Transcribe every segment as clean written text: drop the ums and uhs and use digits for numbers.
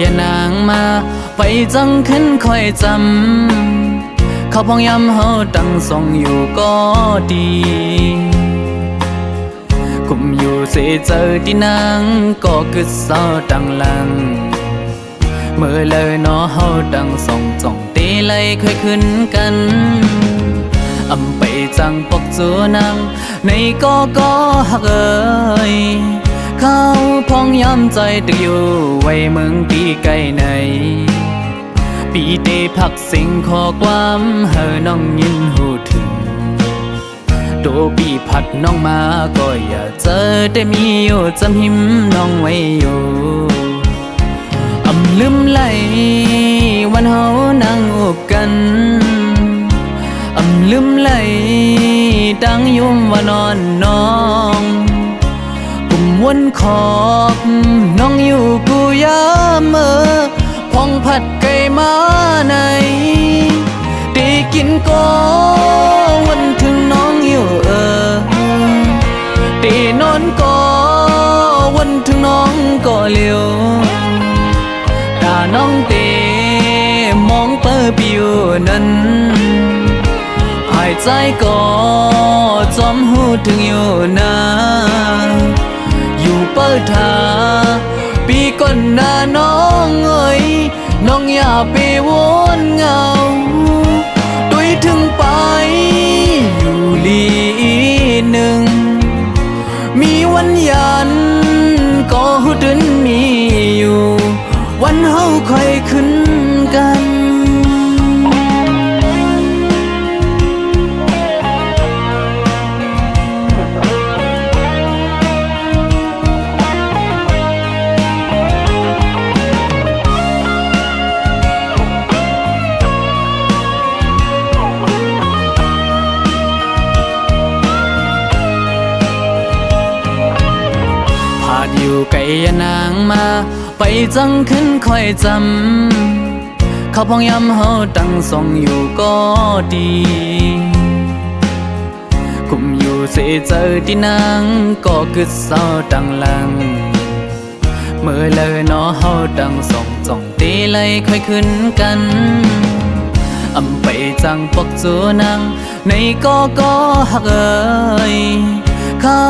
ยานางมาไปจังขึ้นคอยจำเขาพองย้ำเฮาตั้งส่องอยู่ก็ดีคุมอยู่เสียเจอที่นางก็คือเศร้าดังหลังเมื่อเลยนอเฮาดังส่องจ้องตีไล่ค่อยขึ้นกันอำไปจังปกจูนางในก็หักเอ่ยเขาพองย้ำใจตึกอยู่ไว้เมืองปีไกลในปีเตพักสิ่งขอความเฮอน้องยินหูถึงโดปีพัดน้องมาก็อย่าเจอแต่มีอยู่จำหิมน้องไว้อยู่ลืมไหลวันเฮานั่งอุบกันลืมไหลดังยุ่มว่านอนน้องกุมวนขอบน้องอยู่กูยามเมื่อพองผัดไก่มาในได้กินก็วันถึงน้องอยู่ได้นอนก็วันถึงน้องก็เลี้ยวตาน้องเตมองเปิดปิวนั้นหายใจก็จอมหูถึงอยู่นาอยู่เปิดทาปีก่อนหน้าน้องเอ้ยน้องอย่าไปวนเงาด้วยถึงไปอยู่ลีหนึ่งมีวันยันก็หูดึนมีอยู่วันเฮาค่อยขึ้นกันพาดอยู่ไกลยานางมาไปจังขึ้นคอยจำเขาพองย้ำเฮาตั้งส่องอยู่ก็ดีคุมอยู่เสียเจอที่นางก็คือเศร้าดังหลังเมื่อเลยนอเฮาตั้งส่องจ้องตีไล่ค่อยขึ้นกันอำไปจังปกจูนางในก็หักเอ่ยเขา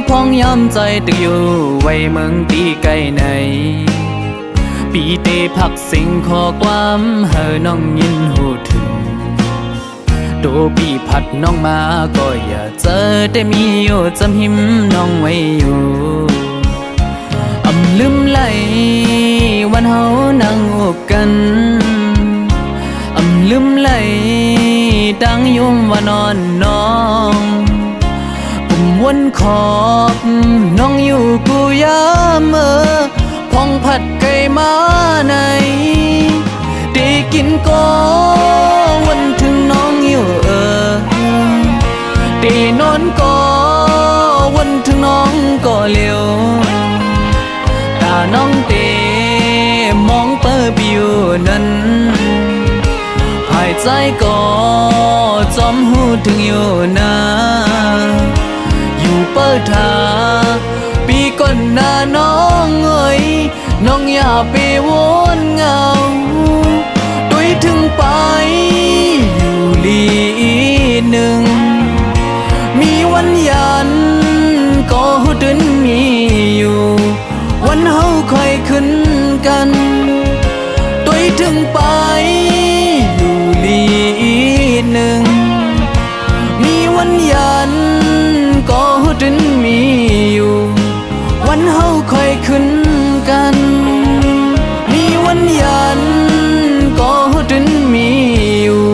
พองย้ำใจตึกอยู่ไว้เมืองปีไกลในปีเตพักสิ่งขอความเฮอน้องยินหูถึงโดปีพัดน้องมาก็อย่าเจอแต่มีอยู่จำหิมน้องไว้อยู่ลืมไหลวันเฮานั่งอุบกันลืมไหลดังยุ่มว่านอนน้องกุมวนขอบน้องอยู่กูยามเมื่อพองผัดไก่มาในได้กินก็วันถึงน้องอยู่ได้นอนก็วันถึงน้องก็เลี้ยวตาน้องเตมองเปิดปิวนั้นหายใจก็จอมหูถึงอยู่นาอยู่เปิดทาปีก่อนหน้าน้องเอ้ยน้องอย่าไปวนเงาด้วยถึงไปอยู่ลีหนึ่งมีวันยันก็หูดึนมีอยู่วันเฮาค่อยขึ้นกันด้วยถึงไปอยู่ลีหนึ่งมีวันยันก็หูดึนมีอยู่วันเฮาค่อยขึ้นกันมีวันยันก็ดึนมีอยู่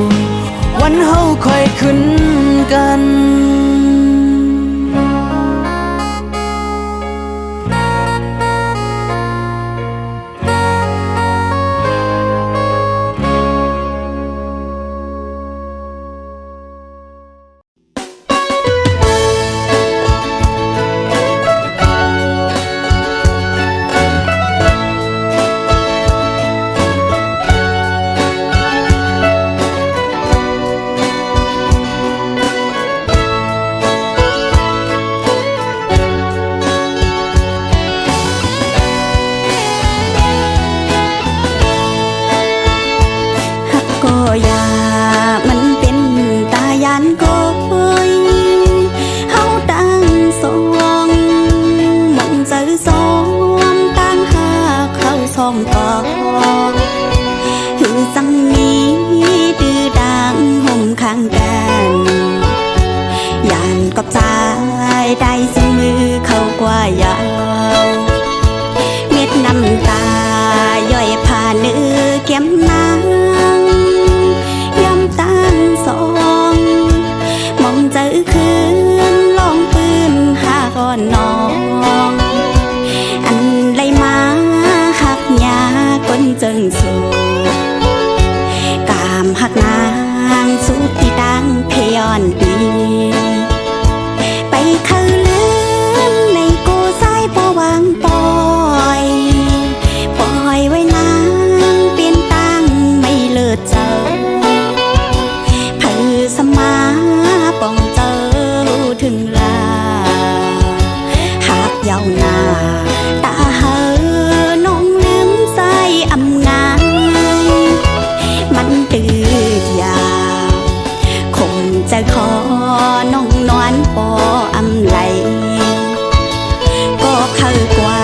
วันเฮาค่อยขึ้นกัน หือสังนี้ดื้อดังห่มข้างกันยานกอบใจได้ซึ่งมือเขากว่ายาวเม็ดน้ำตาย่อยผ่านเนื้อแก้มนางย้ำตั้งสองมองเจอคืนลองปืนหาก่อนน้องอันไรมาหักยาก้นจึงสูกามหักนางสุดที่ดังเพยอนดีไปเขาลืมในกูสายปวางปอยปล่อยไว้นางเปลี่ยนตั้งไม่เลิศเจอเพื่อสมาป้องเจอถึงลาหากเยาวนาตาเหอน้องลืมใส่อำงายมันตืดยาวคงจะขอน้องนอนปออำไหลก็เข้ากว่า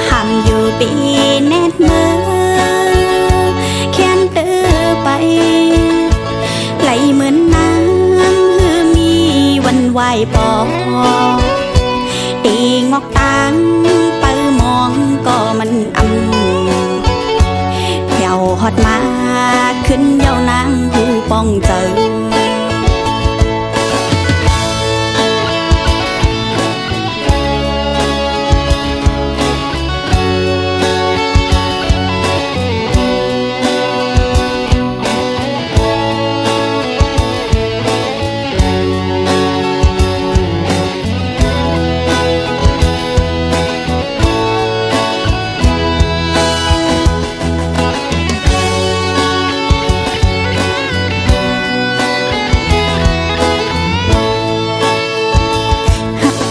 ห้ามอยู่ปีแนดมือแค้นเตอไปไหลเหมือนน้ำหือมีวันไหวปอตีงอกตังไปมองก็มันอำแผ่วฮอดมาขึ้นเยาวนางหูป้องเจอ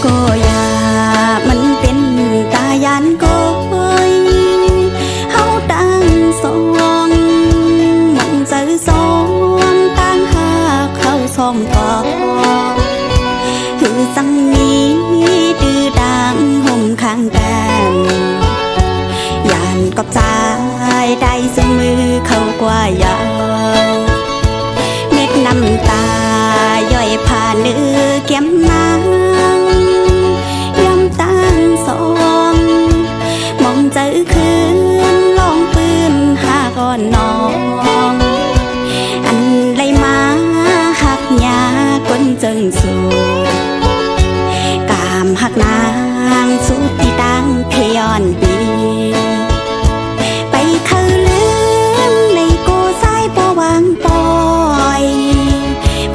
ก็อย่ามันเป็นตายันก้อยเฮาตั้งสองมองเจอสองตั้งหาเข้าซ้อมก่อหือสังนี้ดื้อดังห่มข้างกันยานกอบใจได้ซึ่งมือเขากว่ายาวเม็ดน้ำตาย่อยผ่านเนื้อแก้มนางย้ำตั้งสองมองเจอคืนลองปืนหาก่อนน้องอันไรมาหักยาก้นจึงสูกามหักนางสุดที่ดังเพยอนดีไปเขาลืมในกูสายปวางปอย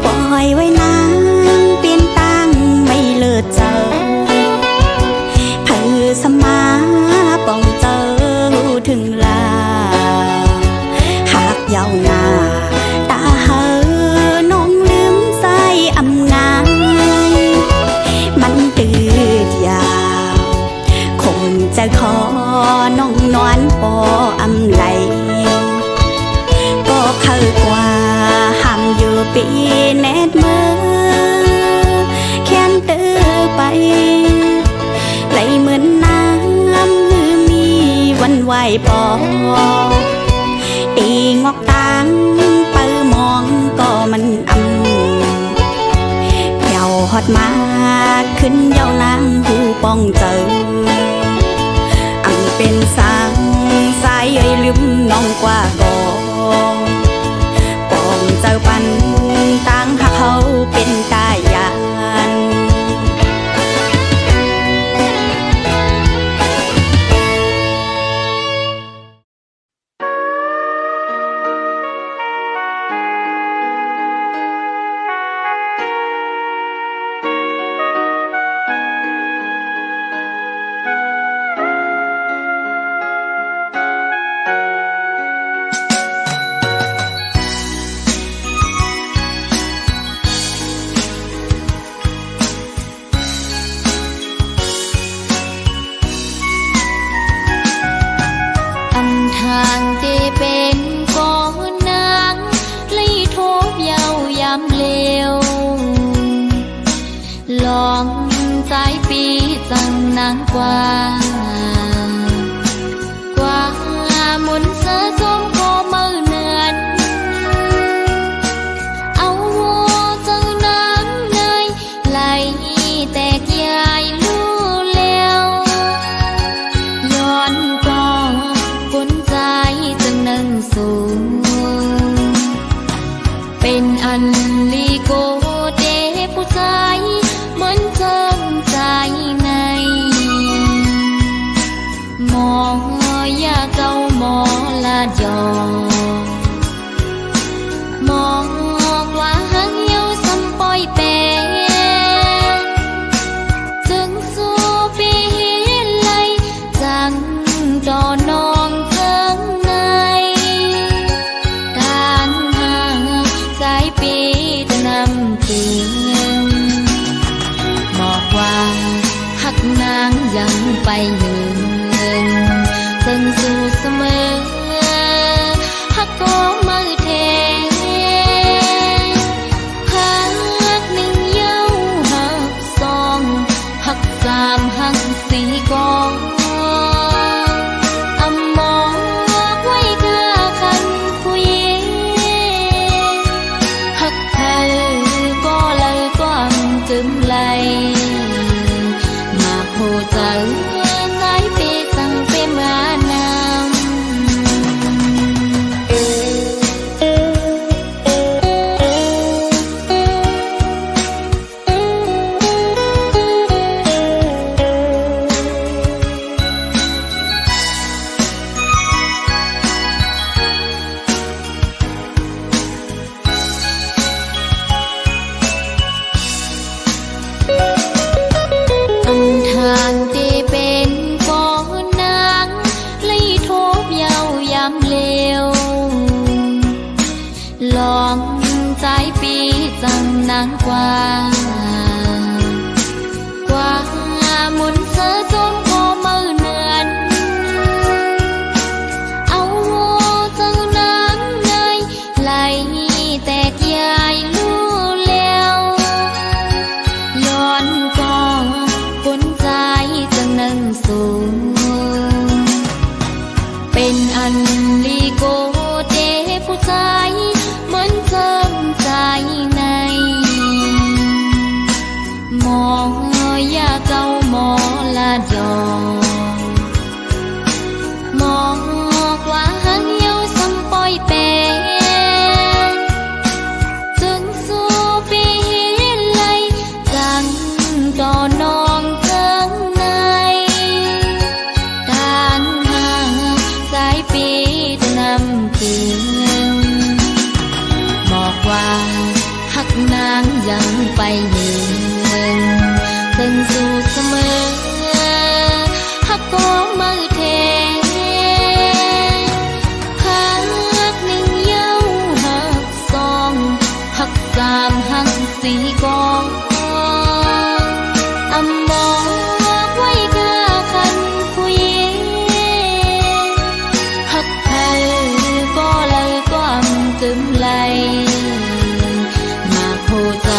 ปล่อยไว้นางเปลี่ยนตั้งไม่เลิศเจอเพื่อสมาป้องเจอถึงลาหากเยาวนางตาเหอน้องลืมใส่อำงายมันตืดยาวคงจะขอน้องนอนปออำไหลก็เข้ากว่าห้ามอยู่ปีแนดมือแค้นเตอไปไหลเหมือนน้ำหือมีวันไหวปอตีงอกตังไปมองก็มันอำแผ่วฮอดมาขึ้นเยาวนางหูป้องเจออังเป็นสางสายเอ่ยลืมน้องกว่ากองป้องเจอปันตั้งหักเขาเป็นตายาน นานกว่ามุน sơ xôm có mơ nườn áo vô dâu nắng nơi lại tẹt dài lưu leoย้อนก็ฝนใจจึงนั่งสูงเป็นอันลีโกเดผู้ชายเหมือนเจิมใจในมองอยากเจ้ามอลาดยอมองว่าหังเหี่ยวซ้ำปอยแปรจึงสู้ปีไลจังจอนองเทิงในการหาสายปีจะนำถึงบอกว่าหักนางยังไปยืนซึ่งสู่เสมอหักก็มือเทหักหนึ่งเย้าหักสองหักสามหักสี่กองอำมองไว้กาคันผู้หญิงหักเธอก็เลยความจึมไหลมาโคใจสายปีสั่งเป็นมานทางที่เป็นก่อนนางเลยทบเยาวยำเลวลองใจปีจังนางกว่ามุนเสือจงพอมือเนือนเอาหัวเจ้านางเนยไหลแตกยายลู่แล้วย้อนก็ฝนใจจังนั่งสูงเป็นอันลีโกเดผู้ชายเหมือนเจิมใจในมองอยากเจ้ามอลาดยอมองว่าหังเหี่ยวซ้ำปอยแปรจึงสู้ปีไลจังจอนองเทิงในการหาสายปีจะนำถึงบอกว่าหักนางยังไปยืนซึ่งสู่เสมอหักก็มือเทหักหนึ่งเย้าหักสองหักสามหักสี่กองอำมองไว้กาคันผู้หญิงหักเธอก็เลยความจึมไหลมาโคใจ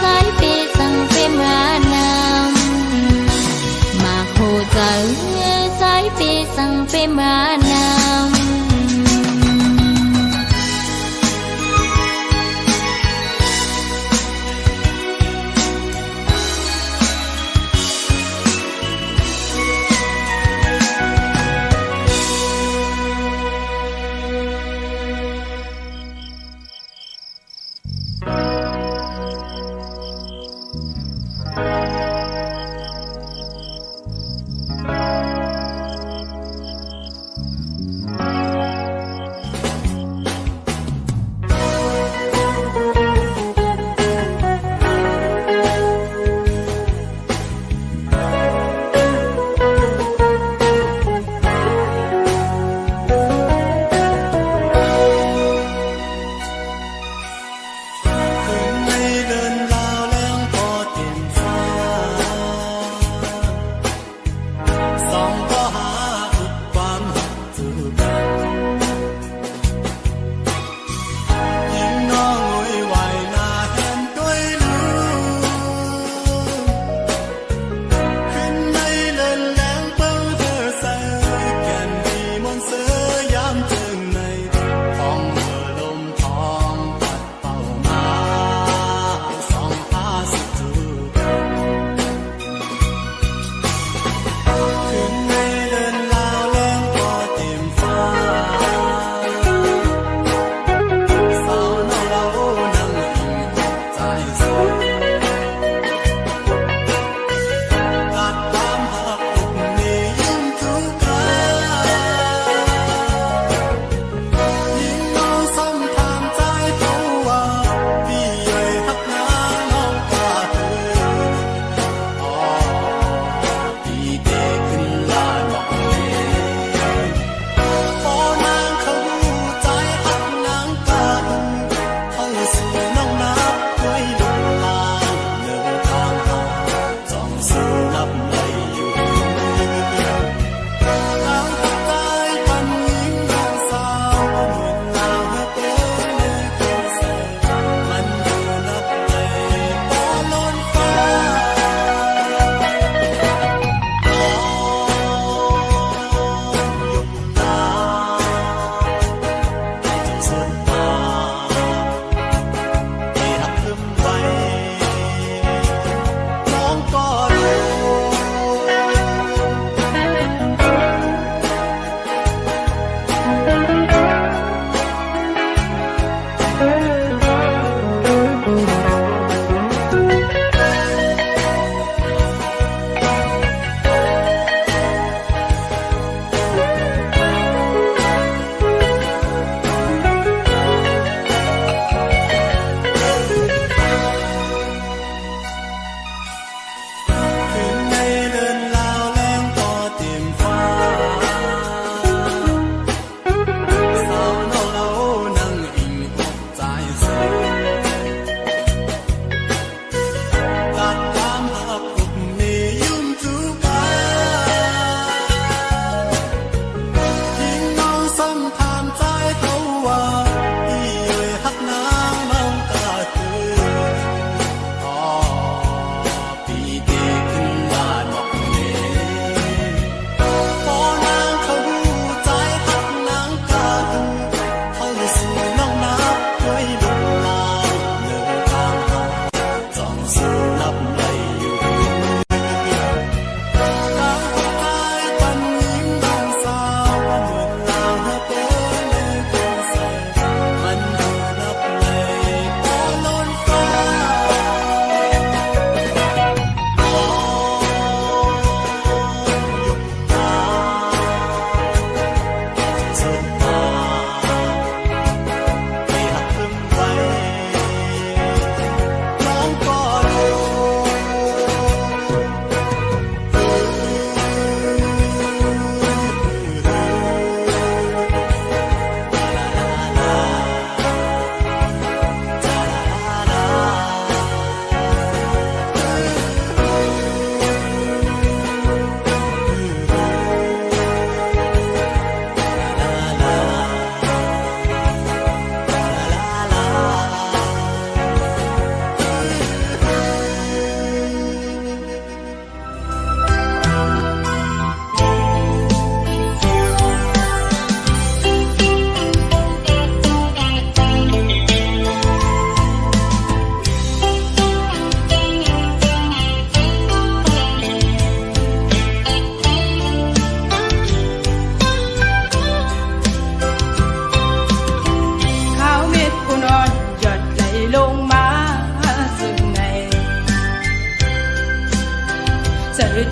สายปีสั่งเป็นมานำมาโคใจสายปีสั่งเป็นมานำ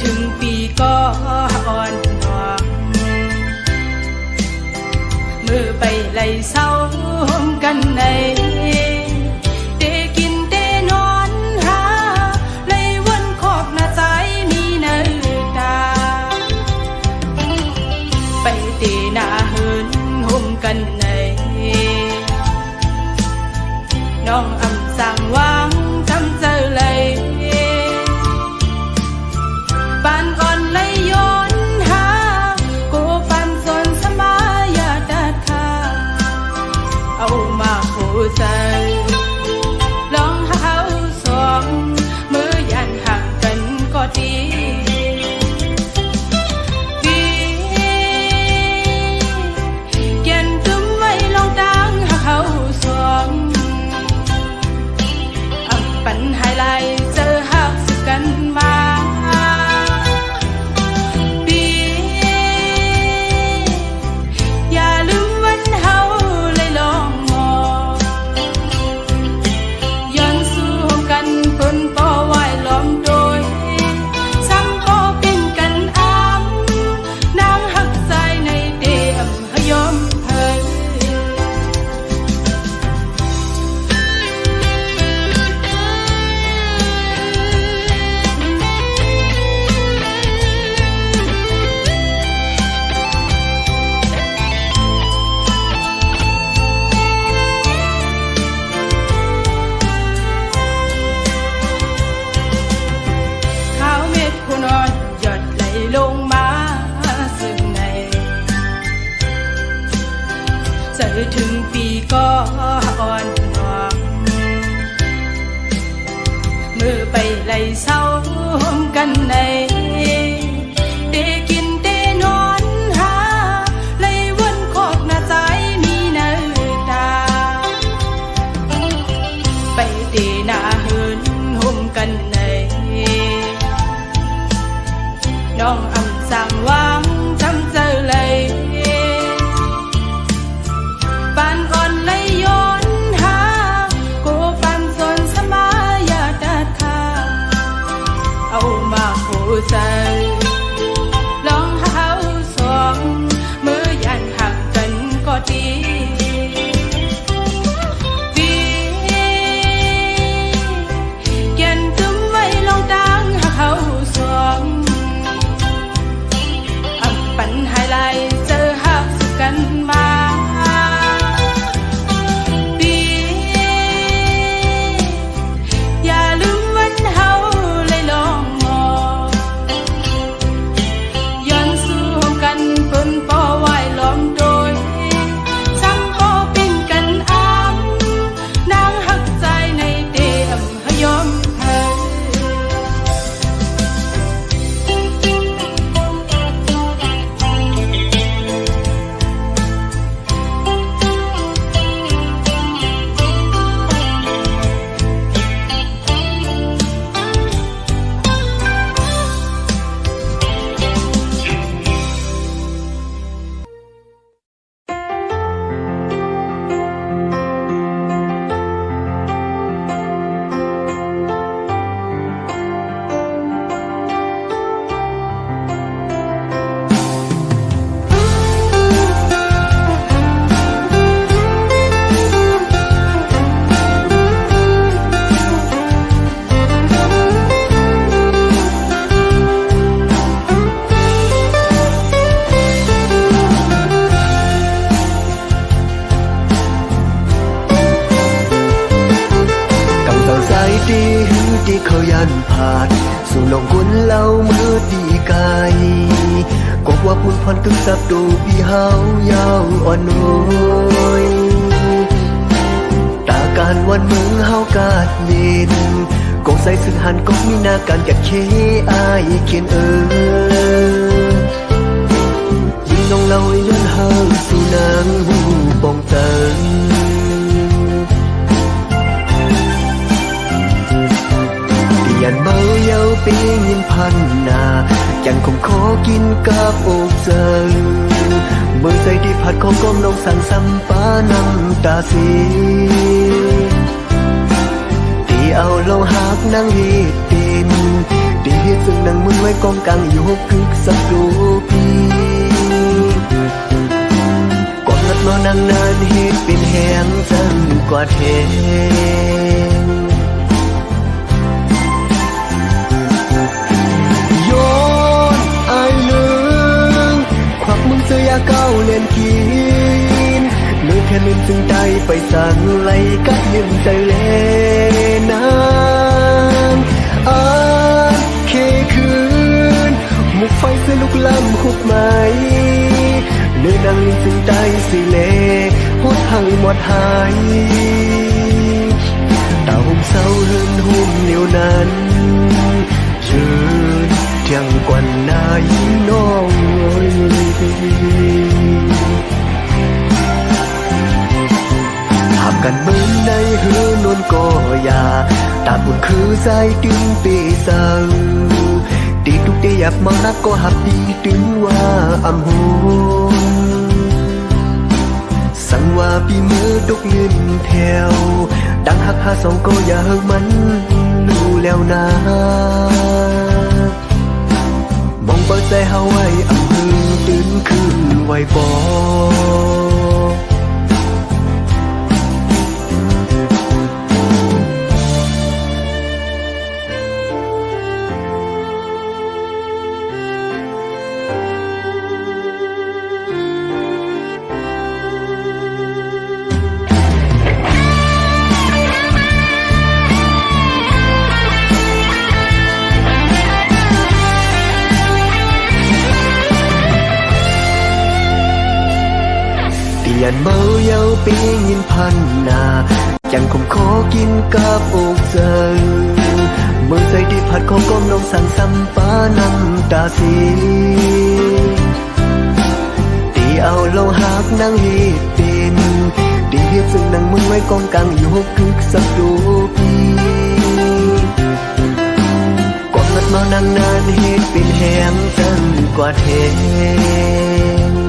ถึงปีก็อ่อนหวงมือไปไล่เศร้ากันในเตกินเตนอนหาไล่วนขอบหน้าใจมีนาตาไปเตหน้าเหินห่มกันในน้องอำสั่งวางจำเจอเลยปานอ่อนไล่ย้อนหากูปันสนสมายาดัดขาเอามาผูใจลองหาสองมือยันห่างกันก็ดีเกียนตุ้มไว้ลองดังหาเขาสองปัญหาไรเจอหักสึกกันมาปีอย่าลืมวันเฮาเลยลองมองย้อนสู้กันเพิ่นป่อไหวล้อมโดยซ้ำป่อเป็นกันอ้ำนางหักใจในเดียมหยอมเพิ่นนอนหยดไหลลงมาซึ่งในเจอถึงปีก็อ่อนหวงมือไปไล่เศร้ากันในเตกินเตนอนหาไล่วนขอบหน้าใจมีนาตาไปเตหน้าเหินห่มกันในน้องอำสั่งวางจำเจอเลยปานอ่อนไล่ย้อนหากูปันสนสมายาดัดขาเอามาผูใจลองหาสองมือยันห่างกันก็ดีเกียนตุ้มไว้ลองดังหาเขาสองปัญหาไรเจอหักสึกกันมาปีอย่าลืมวันเฮาเลยลองมองย้อนสู้กันเพิ่นป่อไหวล้อมโดยซ้ำป่อเป็นกันอ้ำนางหักใจในเดียมหยอมเธอที่เขายันผ่านสู่ลงกุนเล่ามือดีกายกบว่าพุ่นพรตึงสับดูพี่เฮายาวอ่อนน้อยตาการวันมือเฮากาดเย็นกงใส่สึกหันกบมีนาการกัดเคอายเขียนยิ่งน้องเล่าย้อนเฮาสู่นางหูปองเติงยันเมาเยาปียินพันนายังคงขอกินกับอกเจอเมื่อใจที่ผัดของก้มลงสั่งซ้ำป้าน้ำตาสีตีเอาลงหักนางเฮ็ดเต็มดี เหตุซึ่งนั่งมึนไว้กองกลางอยู่หกคึกสักดูปีก่อนนัดนอนนั่งนานเหตุเป็นแหงจังกว่าแทงย้อนอายเลืองควักมึงเสียเก้าเล่นกินเลือแค่ลืมจึงใจไปสั่งไหลกัดยืมใจเลนางอาเคคืนมุกไฟเสื้อลุกล้ำหุบไหมเนื้อดังลิ้นจึงใจสิเลหดหังหมดหายตาหุ่มเศร้าหืนหุ่มเหนียวนั้นชื่นเที่ยงกว่านายน้องหักกันเหมือนในหือนวลก็อย่าตาบุญคือใจดึงปีสังตีทุกตีหยับมานักก็หับดีถึงว่าอำหูสั่งว่าปีมือตกลื่นแถวดังหักหาสองก็อย่าเฮิงมันรู้แล้วนะมองเปิดใจเฮาไว้อำหือตื่นขึ้นไว้บ่ยันเมาเยาปียินพันนาจังคมขอกินกับอกเจอเมื่อใจดีผัดของก้มลงสั่งซ้ำฟ้าน้ำตาสีตีเอาเล่าหักนั่งเหตุเป็นตีเหตุซึ่งนั่งมึงไว้กองกลางอยู่หกคึกสักดูปีก่อนนัดมานั่งนานเหตุเป็นแหงจังกว่าแทง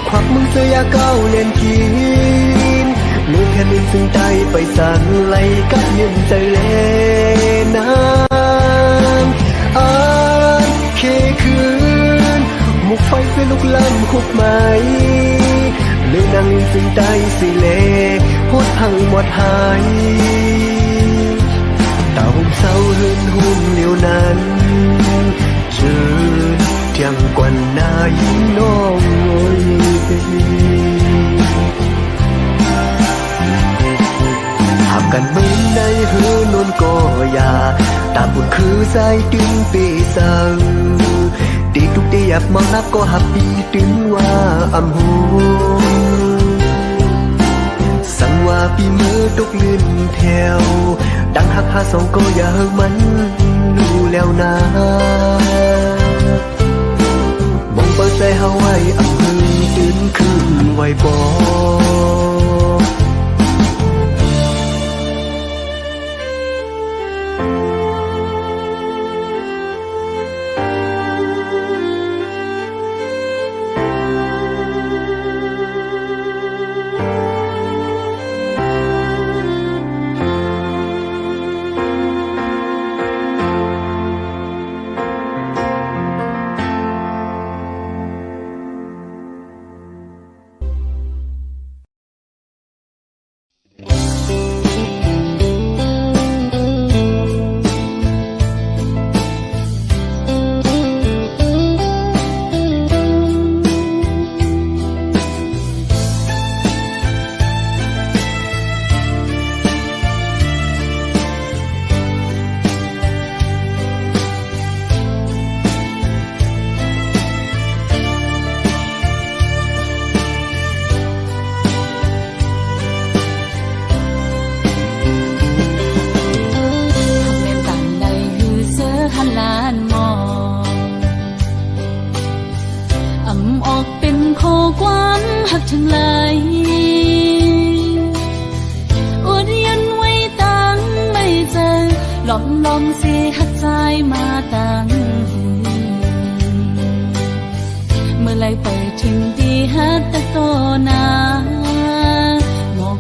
ควักมึงเสียเก้าเล่นกินเลือแค่ลืมซึ่งใจไปสั่งไหลกัดยืมใจเลน้ำอานเคคืนมุกไฟเสื้อลุกล้ำคุบไหมเลือนั่งลืมซึ่งใจสิเลหดหังหมดหายตาหุ่มเศร้าหืนหุ่มเหนียวนั้นชื่นเที่ยงกว่านายน้องหักกันเหมือนในหือนวลก็อย่าตาบุญคือใจดึงปีสังตีทุกตีหยับมานักก็หับดีถึงว่าอำหูสั่งว่าปีมือตกลื่นแถวดังหักหาสองก็อย่าเฮิงมันรู้แล้วนะมองเปิดใจเฮาไว้อำหือตื่นขึ้นไว้บ่ทั้งหลายอดยันไว้ตั้งไม่เจอลองเสียหักใจมาตั้งเมื่อไรไปถึงดีฮัตตะโตนาหมอก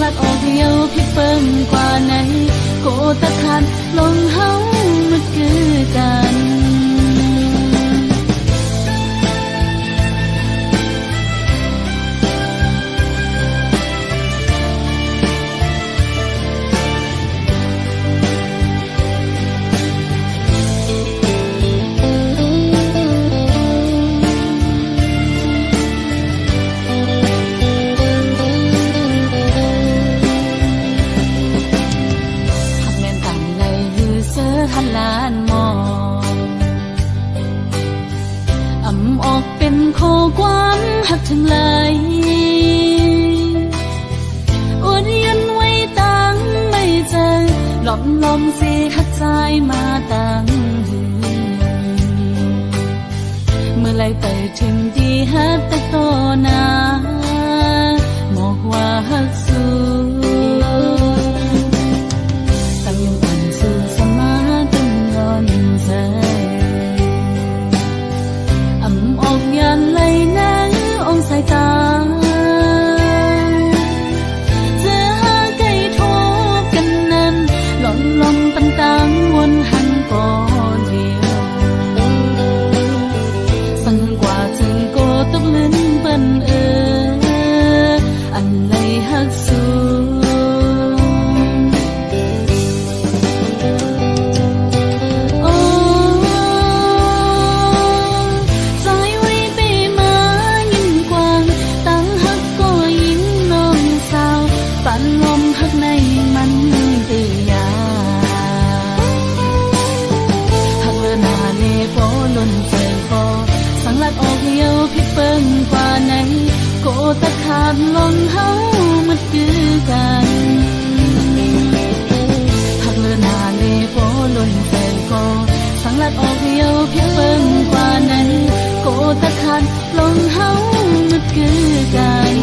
ลัดออกเดียวพิเปิงกว่าไหนโกตะคันลงเฮามันคือกันหันล้านมองอำออกเป็นข้อความหักทั้งหลายอดยันไว้ตั้งไม่เจอหลอมเสียหักใจมาตั้งเมื่อไรไปถึงที่หักแต่ต่อหน้าบอกว่าหักสู้ยันไหลนังองสายตาจะหาไก่ทบกันนั้นลมปันตังวนหันก่อนเดียวสั่งกว่าถึงโกตกลิ้นเปิ้นอันไหลหักสูออกเดียวพิเปิงกว่าไหนโกตะขาดลงเฮามันคือกันหักเลือนาเลโปล้นใจโกสังลัดออกเดียวพิเปิงกว่าไหนโกตะขาดลงเฮามันคือกัน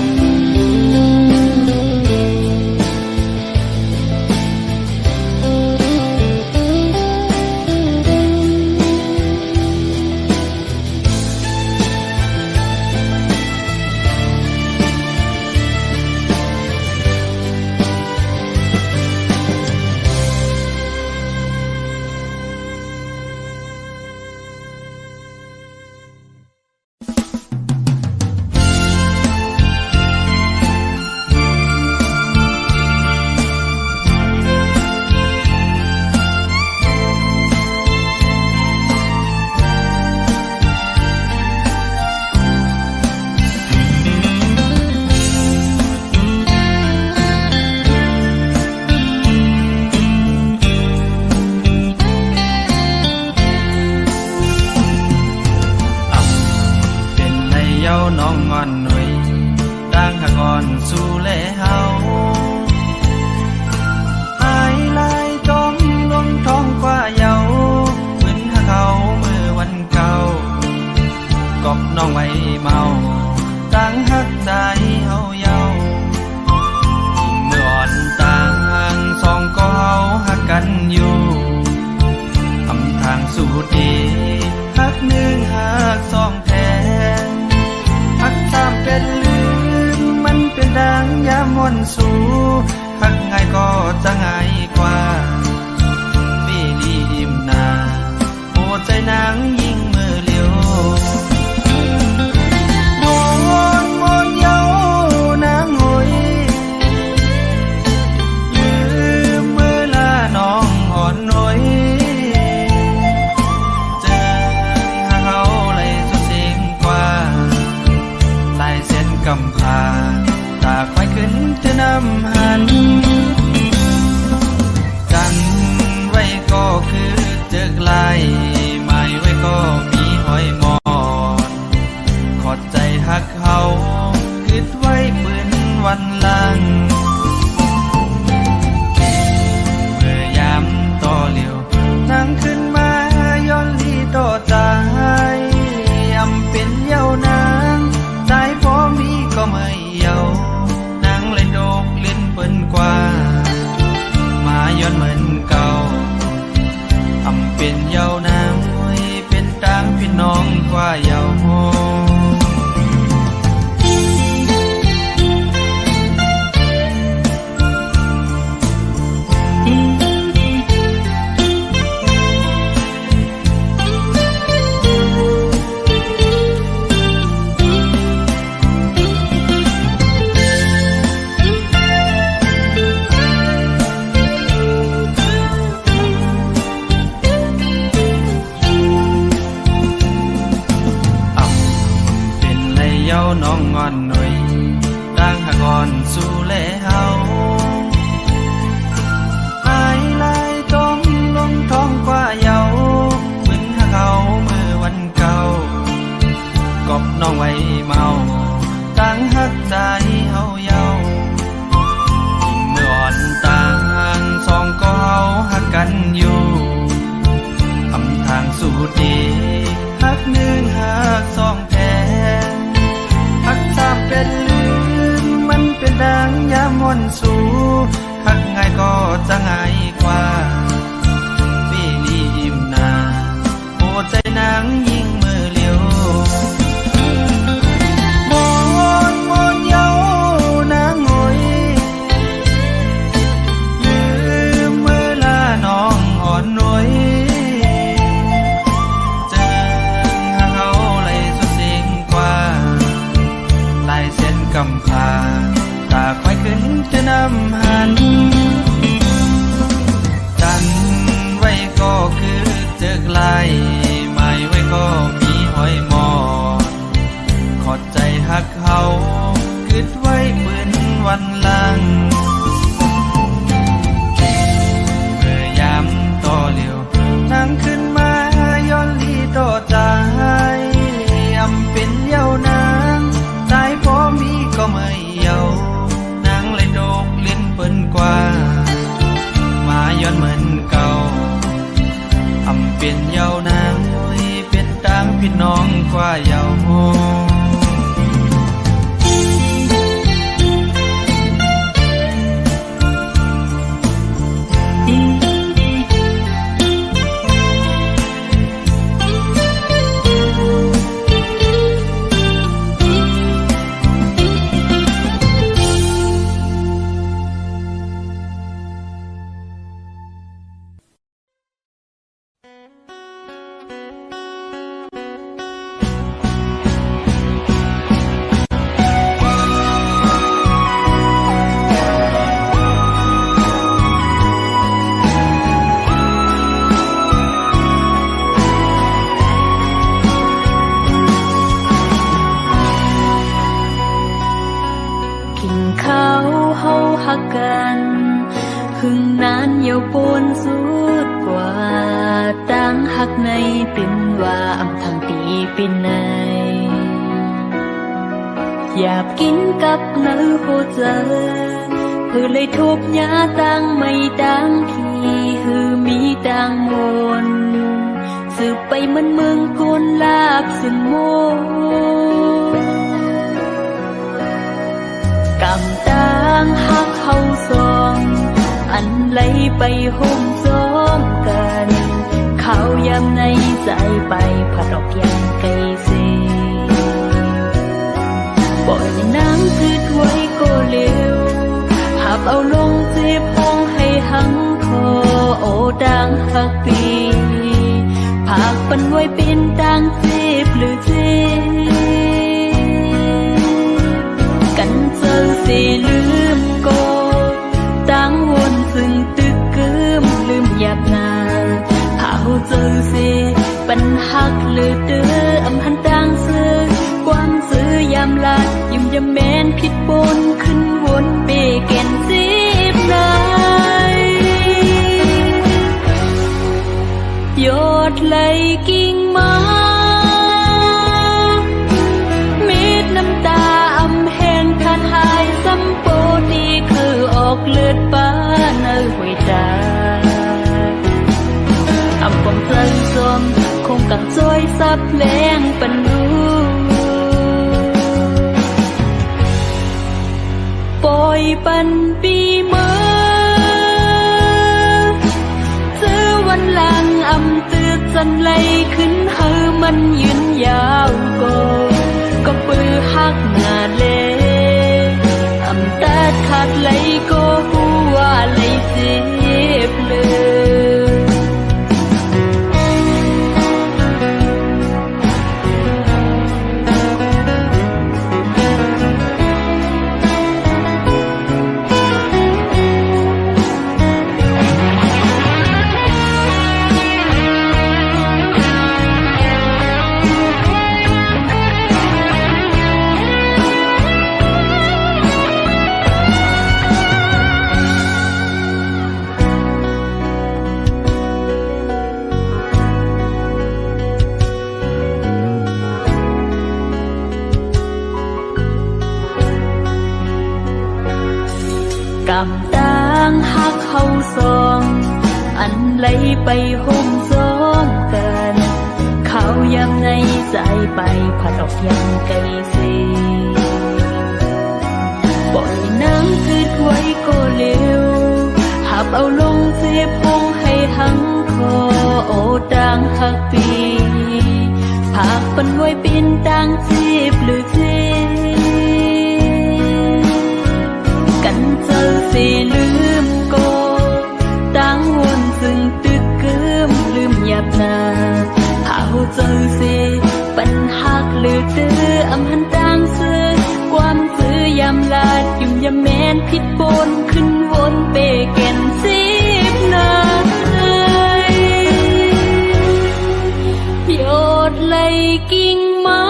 น้องงอนหนุ่ยดังหักอ่อนสู่แลเฮาหายลายจมลงท้องกว่าเยาเหมือนหักเขาเมื่อวันเก่ากอบน้องไว้เมาตั้งหักใจเฮาเยาเมื่ออ่อนต่างสองก็เฮาหักกันอยู่ทำทางสู่ดีหักหนึ่งหักสองแท้หักตามเป็นลืมมันเป็นดังยามวนสู่หักง่ายก็จะง่ายกว่าปีลีอิ่มนาโอ้ใจนางยิ่งมือเลี้ยววนเยานางหอยลืมเมื่อลาน้องอ่อนหน่อยเจอหักเขาเลยสุดเสียงกว่าลายเส้นกำพาตาควายขึ้นจะนำหันกันไว้ก็คือเจอกลายไม่ไว้ก็มีหอยมอนขอดใจหักเขาคิดไว้ปืนวันหลังเมื่อยามต่อเหลียวนั่งขึ้นมาย้อนลีต่อใจยำเป็นเยาวนางใจพอมีก็ไม่เยานางเลยโดกเล่นเปิ้นกว่ามาย้อนเหมือนเก่าอำเป็นเยาวนางเป็นตามพี่น้องกว่าเยา น้องงอนหน่อยดังหากอ่อนสู่แลเฮาหายลายต้องลงท้องกว่าเยาเหมือนหากเขาเมื่อวันเก่ากอบน้องไว้เมาตั้งหักใจเฮาเยาเมื่ออ่อนต่างสองก็เฮาหักกันอยู่ทำทางสู่ดีหักหนึ่งหักสองแท้หักสามเป็นลืมมันเป็นดังยามวนสู่หักง่ายก็จะง่ายกว่าปีนี้ยิ้มหน้าโอ้ใจนางยิ่งมือเลี้ยวมนเยานางงอยลืมเมื่อลาน้องอ่อนหน่วยเจอหาเขาเลยสุดสิ่งกว่าลายเส้นกำพาตาควายขึ้นจะนำหันกันไว้ก็คือเจอไกลไม่ไว้ก็มีหอยหมอขอดใจหักเขาคิดไว้ปืนวันหลังเมื่อยามต่อเลี้ยวนั่งขึ้นมาย้อนลีต่อใจเหลี่ยมเป็นเยาวนางตายพอมีก็ไม่เยานางเลยโดกเล่นเปิ้นกว่ามาย้อนเหมือนเก่าอำเป็นเยาวนางเป็นต่างพี่น้องกว่าเยากินข้าวเฮาหักกันหึงนานเยาปนสุดกว่าตั้งหักในเป็นว่าอำทางตีเป็นในอยากกินกับเนื้อโคเจอหือเลยทุบยาตั้งไม่ดังที่หือมีดังมนสืบไปมันเมืองกุนลาบสินโมกำต่างหักเขาสองอันไหลไปห่มซ้อมกันเขายำในใจไปผัดออกยังไกลเสปล่อยน้ำคืดไว้ก็เร็วหับเอาลงเจ็บห้องให้หังคอโอดังหักปีผากปันไว้เป็นดังเจ็บหรือเจ็บกันเจอสิลืมก็ตั้งวนซึ่งตึกกึมลืมอยากนาเผาเจอสิปัญหักหรือเด้ออำหันดังซื้อความซื้อยามลายิ้มยามแม้นผิดปนขึ้นวนเปแก่นสิบนายยอดไหลกิ่งไม้เม็ดน้ำตาอำแห้งขาดหายซ้ำโปดีคือออกเลือดป้าเนื้อหัวใจอำปองเติมซอมคงกังซอยซับแรงปันรู้ปล่อยปันปีเมื่อเจอวันหลังอำตืดจันไหลขึ้นเฮอมันยืนยาวก็ปือหักหน้าเล่อำตัดขาดไหลก็ผู้ว่าไหลเจ็บเลย กำต่างหักเขาสอง อันไหลไปห่มซ้อนกันเขายามในสายไปผัดออกยังไกลเสียปล่อยน้ำคืดไว้ก็เร็วหับเอาลงเสียพงให้หังคอโอต่างหักปีผากปันไว้ปีนต่างจีบหรือเจกันเจอเสียลืมก็ต่างวนซึ่งตึกเกิมลืมหยับหนาหาเจอเสียปัญหักหรือเตืออำหันต่างเสือความซื้อยำลาดยุ่มยำแมนผิดปนขึ้นวนเปแก่นสิบนาโยดไหลกิ่งมา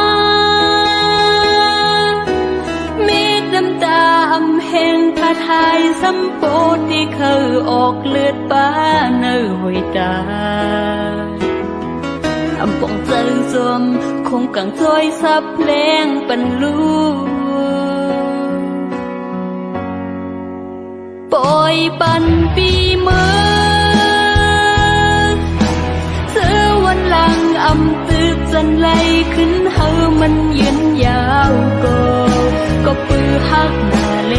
เมฆน้ำตาอำแห้งผาทายสัมโปที่เคยออกเลือดป้าเนื้อหอยตาอำปองเจอจมคงกังจอยซับแรงปันลูปล่อยปันปีเมื่อเสือวันหลังอำตืบจันไหลขึ้นเฮามันยืนยาวก็ปือหักหน้าเล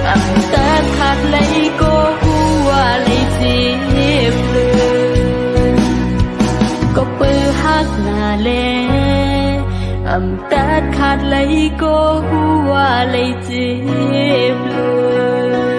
อำตาขาดไหลก็หัวไหลเจ็บเลยก็ปือหักหน้าเลอำตาขาดไหลก็หัวไหลเจ็บเลย